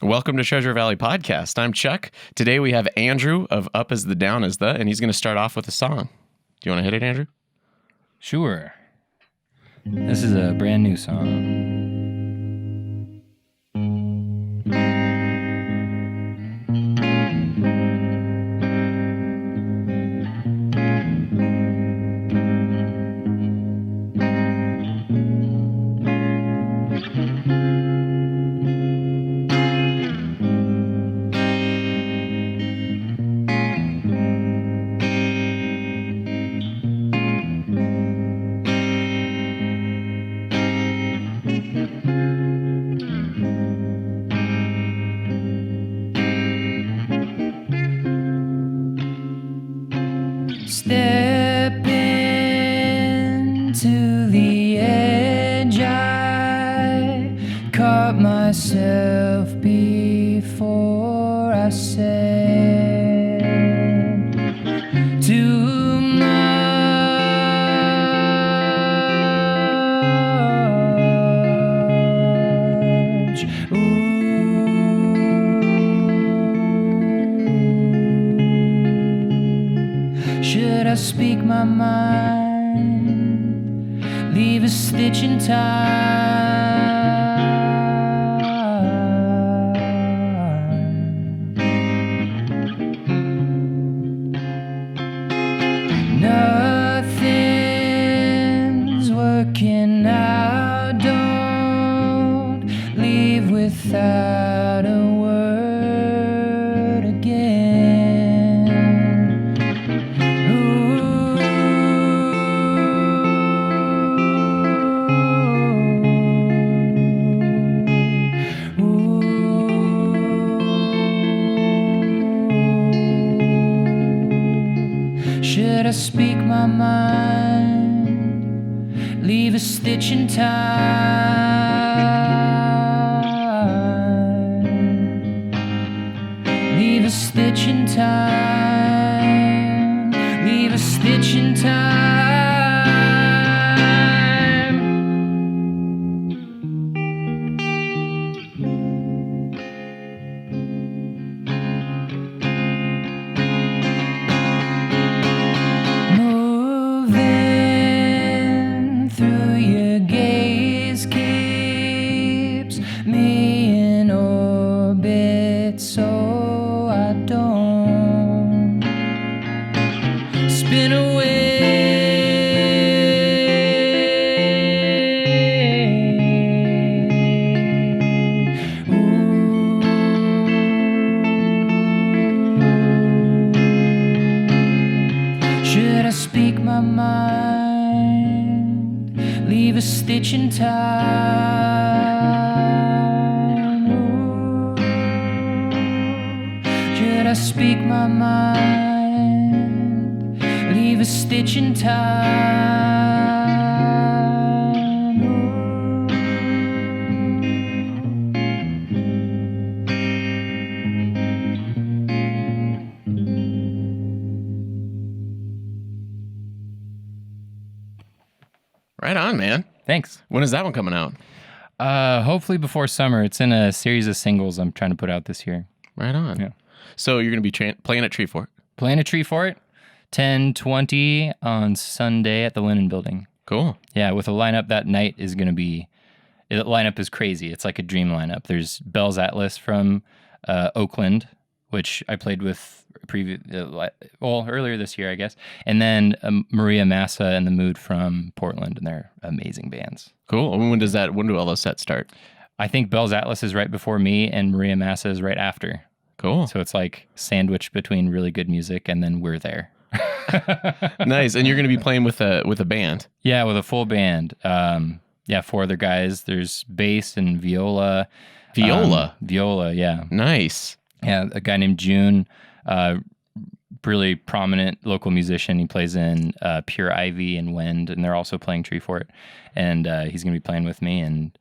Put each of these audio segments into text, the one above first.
Welcome to Treasure Valley Podcast. I'm Chuck. Today we have Andrew of Up As The Down As The, and he's going to start off with a song. Do you want to hit it, Andrew? Sure. This is a brand new song. Step into the edge, I caught myself before I said too much. Should I speak my mind, leave a stitch in time? Nothing's working out, don't leave without a word again. Should I speak my mind, leave a stitch in time? Leave a stitch in time, leave a stitch in time. Moving through your gaze keeps me in orbit, so I don't spin away. Should I speak my mind, leave a stitch in time? Should I speak my mind, leave a stitch in time? Right on, man. Thanks. When is that one coming out? Hopefully before summer. It's in a series of singles I'm trying to put out this year. Right on. Yeah. So you're going to be playing at TreeFort. Playing at TreeFort, 10:20 on Sunday at the Linen Building. Cool. Yeah, with a lineup that night is going to be... The lineup is crazy. It's like a dream lineup. There's Bell's Atlas from Oakland, which I played with earlier this year, I guess. And then Maria Massa and The Mood from Portland, and they're amazing bands. Cool. When do all those sets start? I think Bell's Atlas is right before me, and Maria Massa is right after. Cool. So it's like sandwiched between really good music, and then we're there. Nice. And you're going to be playing with a band. Yeah, with a full band. Yeah, 4 other guys. There's bass and viola. Viola, yeah. Nice. Yeah, a guy named June, really prominent local musician. He plays in Pure Ivy and Wend, and they're also playing TreeFort. And he's going to be playing with me. And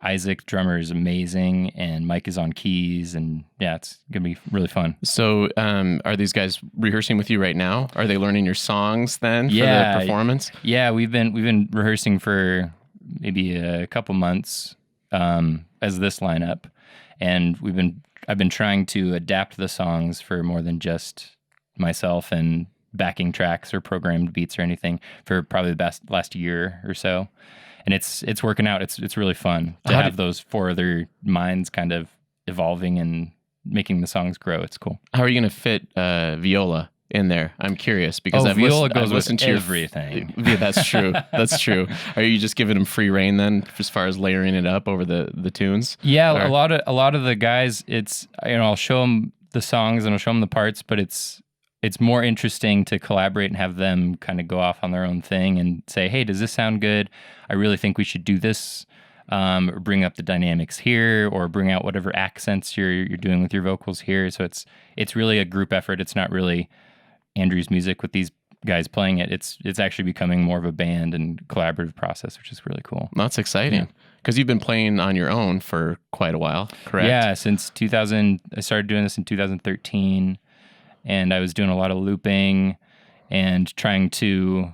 Isaac, drummer, is amazing, and Mike is on keys, and yeah, it's going to be really fun. So are these guys rehearsing with you right now? Are they learning your songs then for the performance? Yeah, we've been rehearsing for maybe a couple months as this lineup. and I've been trying to adapt the songs for more than just myself and backing tracks or programmed beats or anything for probably the last year or so. And it's working out. It's really fun to have those four other minds kind of evolving and making the songs grow. It's cool. How are you going to fit viola in there? I'm curious because viola goes I've listened with to everything. Yeah, that's true. That's true. Are you just giving them free reign then, as far as layering it up over the tunes? Yeah, a lot of the guys, it's, I'll show them the songs and I'll show them the parts, but it's more interesting to collaborate and have them kind of go off on their own thing and say, hey, does this sound good? I really think we should do this. Or bring up the dynamics here, or bring out whatever accents you're doing with your vocals here. So it's really a group effort. It's not really Andrew's music with these guys playing it. It's actually becoming more of a band and collaborative process, which is really cool. That's exciting because you've been playing on your own for quite a while, correct? Yeah, since 2000. I started doing this in 2013, and I was doing a lot of looping and trying to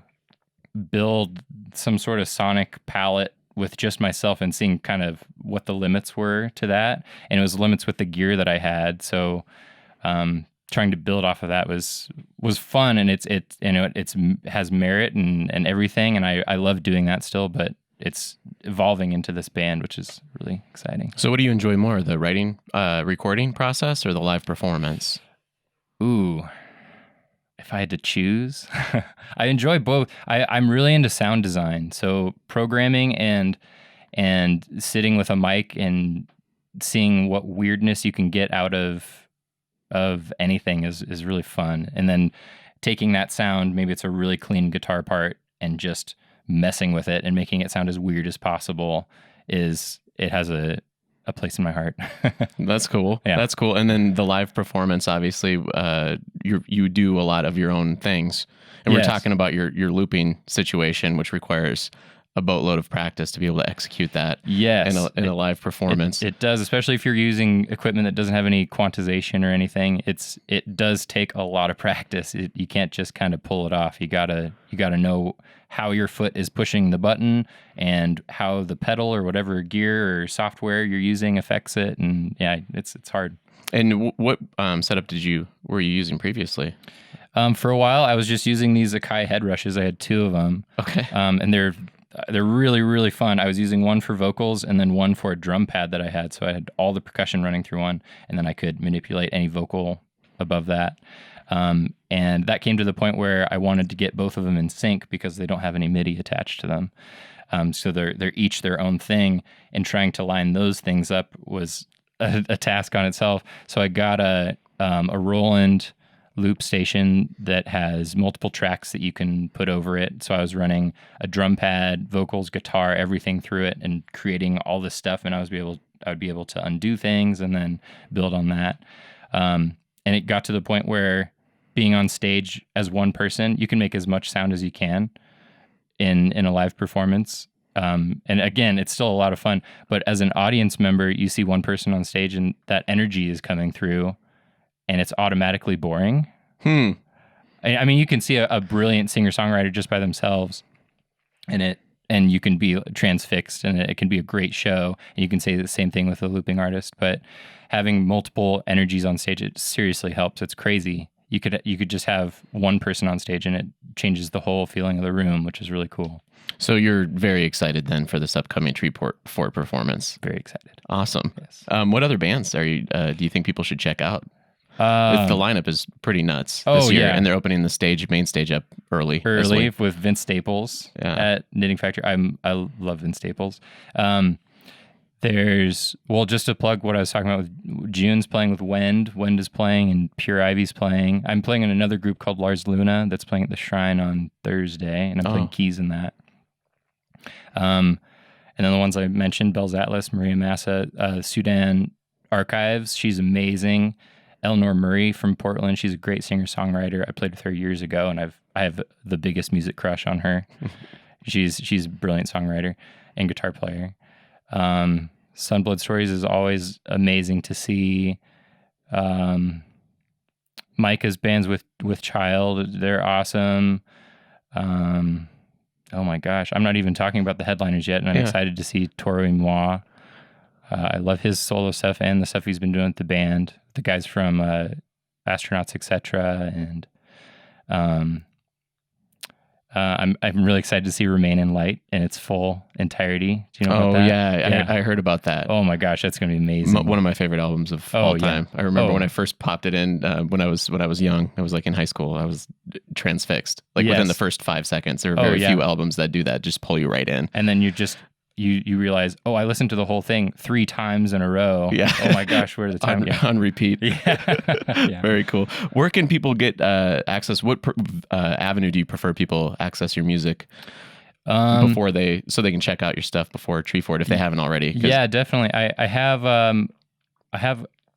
build some sort of sonic palette with just myself and seeing kind of what the limits were to that. And it was limits with the gear that I had. So trying to build off of that was fun, and it has merit and everything. And I love doing that still, but it's evolving into this band, which is really exciting. So what do you enjoy more, the writing, recording process or the live performance? Ooh, if I had to choose, I enjoy both. I'm really into sound design, so programming and sitting with a mic and seeing what weirdness you can get out of anything is really fun. And then taking that sound, maybe it's a really clean guitar part, and just messing with it and making it sound as weird as possible it has a place in my heart. That's cool. Yeah. That's cool. And then the live performance, obviously, you do a lot of your own things. And we're talking about your looping situation, which requires a boatload of practice to be able to execute that in a live performance. It does, especially if you're using equipment that doesn't have any quantization or anything. It does take a lot of practice. You can't just kind of pull it off. You gotta know how your foot is pushing the button and how the pedal or whatever gear or software you're using affects it. And yeah, it's hard. And what setup were you using previously? For a while, I was just using these Akai head rushes. I had 2 of them. Okay. And they're really, really fun. I was using one for vocals and then one for a drum pad that I had. So I had all the percussion running through one, and then I could manipulate any vocal above that. And that came to the point where I wanted to get both of them in sync because they don't have any MIDI attached to them. So they're each their own thing, and trying to line those things up was a task on itself. So I got a Roland loop station that has multiple tracks that you can put over it. So I was running a drum pad, vocals, guitar, everything through it, and creating all this stuff. And I would be able to undo things and then build on that. And it got to the point where being on stage as one person, you can make as much sound as you can in a live performance. And again, it's still a lot of fun. But as an audience member, you see one person on stage and that energy is coming through, and it's automatically boring. I mean, you can see a brilliant singer-songwriter just by themselves, and you can be transfixed, and it can be a great show. And you can say the same thing with a looping artist, but having multiple energies on stage, it seriously helps. It's crazy. You could just have one person on stage, and it changes the whole feeling of the room, which is really cool. So you're very excited then for this upcoming TreeFort performance. Very excited. Awesome. Yes. What other bands do you think people should check out? The lineup is pretty nuts this year, and they're opening the main stage up early with Vince Staples at Knitting Factory. I love Vince Staples. Just to plug what I was talking about, with June's playing with Wend is playing, and Pure Ivy's playing. I'm playing in another group called Lars Luna that's playing at the Shrine on Thursday, and I'm playing keys in that. And then the ones I mentioned, Bell's Atlas, Maria Massa, Sudan Archives, she's amazing. Eleanor Murray from Portland, she's a great singer-songwriter. I played with her years ago, and I have the biggest music crush on her. She's a brilliant songwriter and guitar player. Sunblood Stories is always amazing to see. Micah's bands with Child, they're awesome. Oh my gosh, I'm not even talking about the headliners yet, and I'm excited to see Toro y Moi. I love his solo stuff and the stuff he's been doing with the band. The guys from Astronauts, etc. And I'm really excited to see Remain in Light in its full entirety. Do you know about that? Yeah. I heard about that. Oh my gosh, that's going to be amazing. One of my favorite albums of all time. I remember when I first popped it in when I was young. I was like in high school. I was transfixed. Like within the first 5 seconds. There are very few albums that do that. Just pull you right in. And then you realize, I listened to the whole thing 3 times in a row. Yeah. Oh my gosh, where did the time go? On repeat. Yeah. Very cool. Where can people get access? What avenue do you prefer people access your music so they can check out your stuff before TreeFort if they haven't already? Yeah, definitely. I have a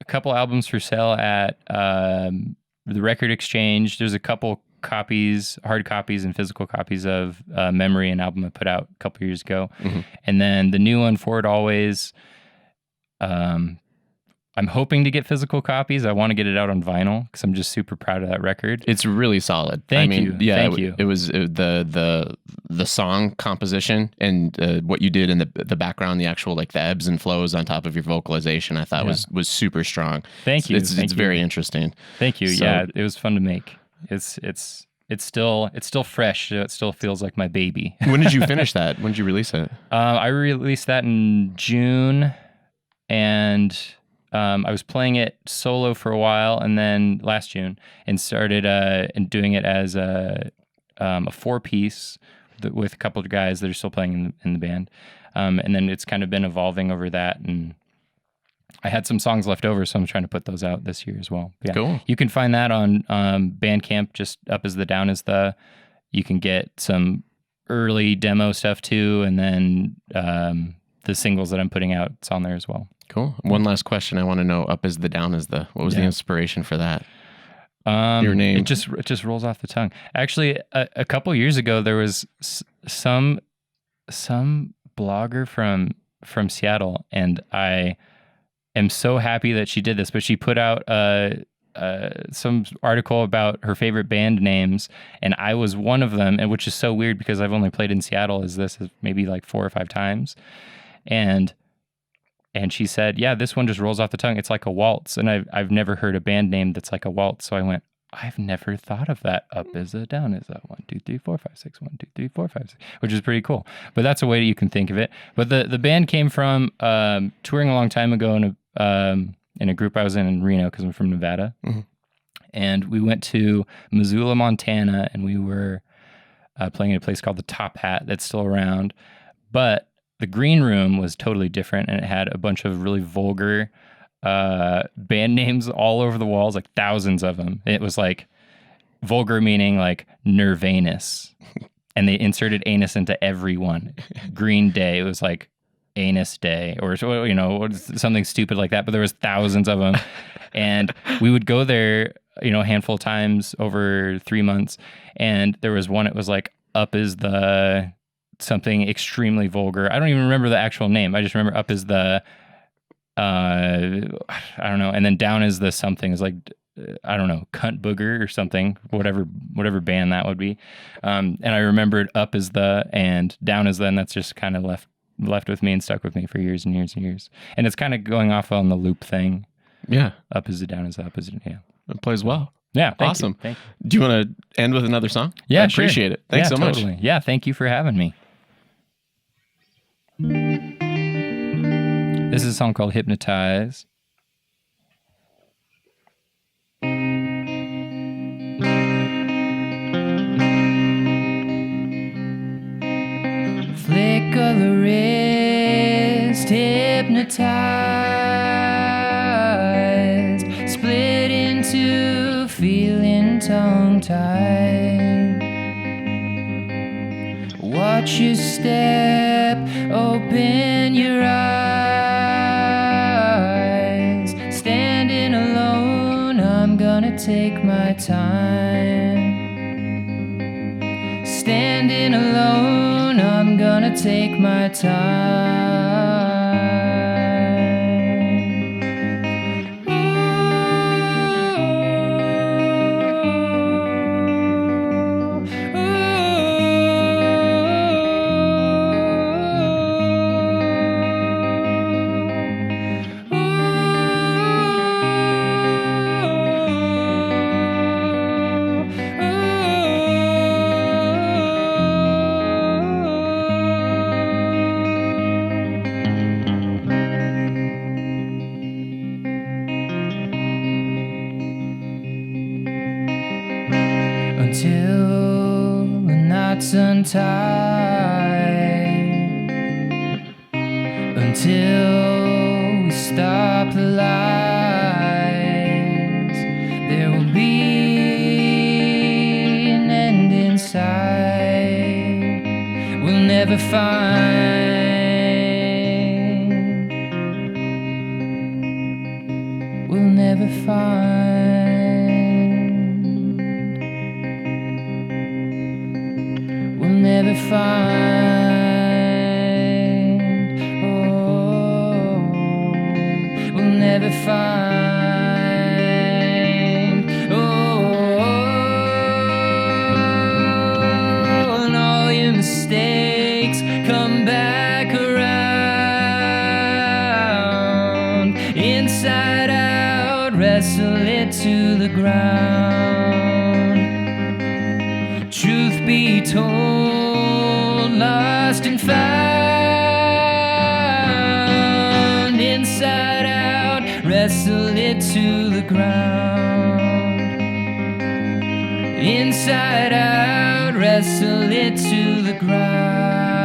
couple albums for sale at the Record Exchange. There's a couple copies, hard copies and physical copies of Memory, an album I put out a couple years ago. Mm-hmm. And then the new one, Forward Always, I'm hoping to get physical copies. I want to get it out on vinyl because I'm just super proud of that record. It's really solid. Thank you. It was the song composition and what you did in the background, the actual like the ebbs and flows on top of your vocalization, I thought was super strong. Thank you. It's very interesting. Thank you. So, yeah, it was fun to make. It's still fresh. It still feels like my baby. When did you finish that? When did you release it? I released that in June, and I was playing it solo for a while, and then last June, and started doing it as a 4-piece with a couple of guys that are still playing in the band, and then it's kind of been evolving over that, and I had some songs left over, so I'm trying to put those out this year as well. Yeah. Cool. You can find that on Bandcamp, just Up Is the Down Is the. You can get some early demo stuff too, and then the singles that I'm putting out, it's on there as well. Cool. One last question I want to know. Up Is the Down Is the. What was the inspiration for that? Your name. It just rolls off the tongue. Actually, a couple years ago, there was some blogger from Seattle, and I am so happy that she did this, but she put out some article about her favorite band names, and I was one of them, and which is so weird because I've only played in Seattle maybe like 4 or 5 times, and she said, yeah, this one just rolls off the tongue. It's like a waltz, and I've never heard a band name that's like a waltz, so I went, I've never thought of that. Up is a, down is a, 1, 2, 3, 4, 5, 6, 1, 2, 3, 4, 5, 6, which is pretty cool. But that's a way that you can think of it. But the band came from touring a long time ago in a group I was in Reno because I'm from Nevada. Mm-hmm. And we went to Missoula, Montana, and we were playing at a place called the Top Hat that's still around. But the green room was totally different, and it had a bunch of really vulgar band names all over the walls, like thousands of them. It was like vulgar meaning like Nirvanus, and they inserted anus into every one. Green Day, it was like Anus Day, or something stupid like that. But there was thousands of them, and we would go there, a handful of times over 3 months. And there was one. It was like Up Is the something extremely vulgar. I don't even remember the actual name. I just remember Up Is the I don't know, and then Down Is the something is like I don't know, Cunt Booger or something, whatever band that would be. And I remembered Up Is the and Down Is the, and that's just kind of left with me and stuck with me for years and years and years. And it's kind of going off on the loop thing. Yeah. Up is the, down is the, up is the, yeah. It plays well. Yeah. Awesome. Thank you. Do you want to end with another song? Yeah, I appreciate it. Thanks so much. Yeah, thank you for having me. This is a song called Hypnotized. Flick of the wrist, hypnotized, split into feeling tongue-tied. Watch your step, open your eyes. Standing alone, I'm gonna take my time. Standing alone, I'm gonna take my time. untied until we stop the lies. There will be an end inside. We'll never find. We'll never find. We'll never find. Oh, we'll never find. Oh, and all your mistakes come back around. Inside out, wrestle it to the ground. Truth be told, lost and found. Inside out, wrestle it to the ground. Inside out, wrestle it to the ground.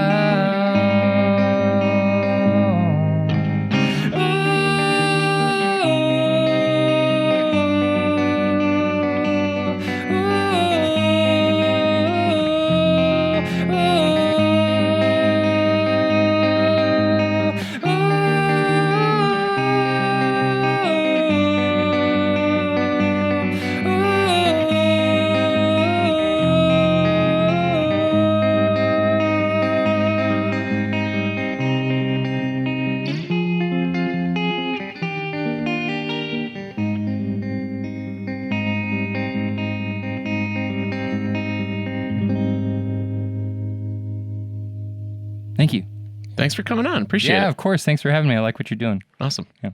Thank you. Thanks for coming on. Appreciate it. Yeah, of course. Thanks for having me. I like what you're doing. Awesome. Yeah.